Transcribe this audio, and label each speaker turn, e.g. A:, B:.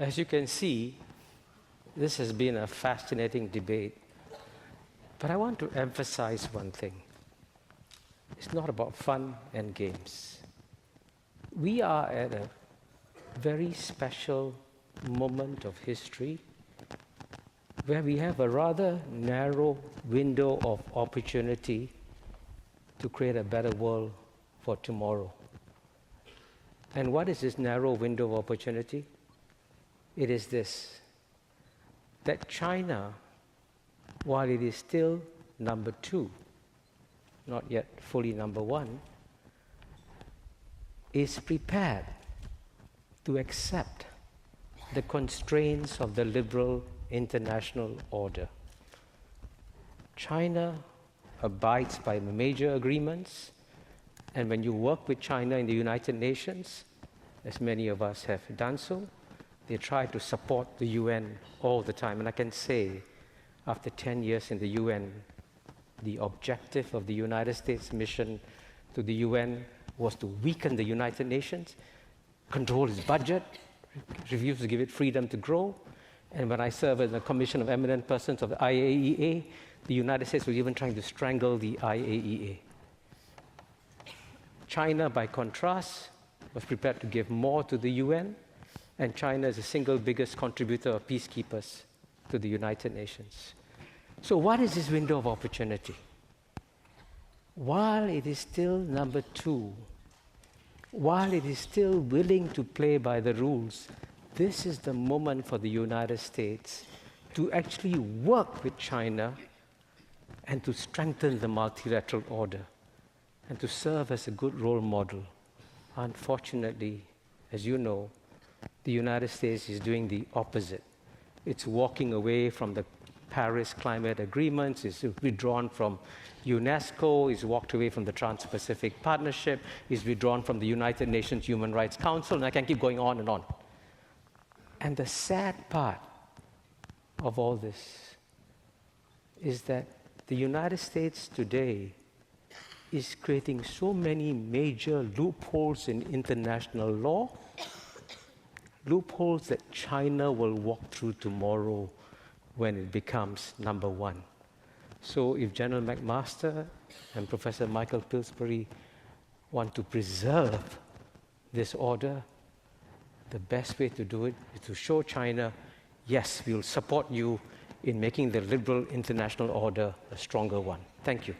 A: As you can see, this has been a fascinating debate. But I want to emphasize one thing. It's not about fun and games. We are at a very special moment of history where we have a rather narrow window of opportunity to create a better world for tomorrow. And what is this narrow window of opportunity? It is this, that China, while it is still number 2, not yet fully number 1, is prepared to accept the constraints of the liberal international order. China abides by major agreements, and when you work with China in the United Nations, as many of us have done so, they try to support the UN all the time. And I can say, after 10 years in the UN, the objective of the United States mission to the UN was to weaken the United Nations, control its budget, refuse to give it freedom to grow. And when I served in the Commission of Eminent Persons of the IAEA, the United States was even trying to strangle the IAEA. China, by contrast, was prepared to give more to the UN, and China is the single biggest contributor of peacekeepers to the United Nations. So what is this window of opportunity? While it is still number 2, while it is still willing to play by the rules, this is the moment for the United States to actually work with China and to strengthen the multilateral order and to serve as a good role model. Unfortunately, as you know, the United States is doing the opposite. It's walking away from the Paris climate agreements, it's withdrawn from UNESCO, it's walked away from the Trans-Pacific Partnership, it's withdrawn from the United Nations Human Rights Council, and I can keep going on and on. And the sad part of all this is that the United States today is creating so many major loopholes in international law, loopholes that China will walk through tomorrow when it becomes number 1. So if General McMaster and Professor Michael Pillsbury want to preserve this order, the best way to do it is to show China, yes, we will support you in making the liberal international order a stronger one. Thank you.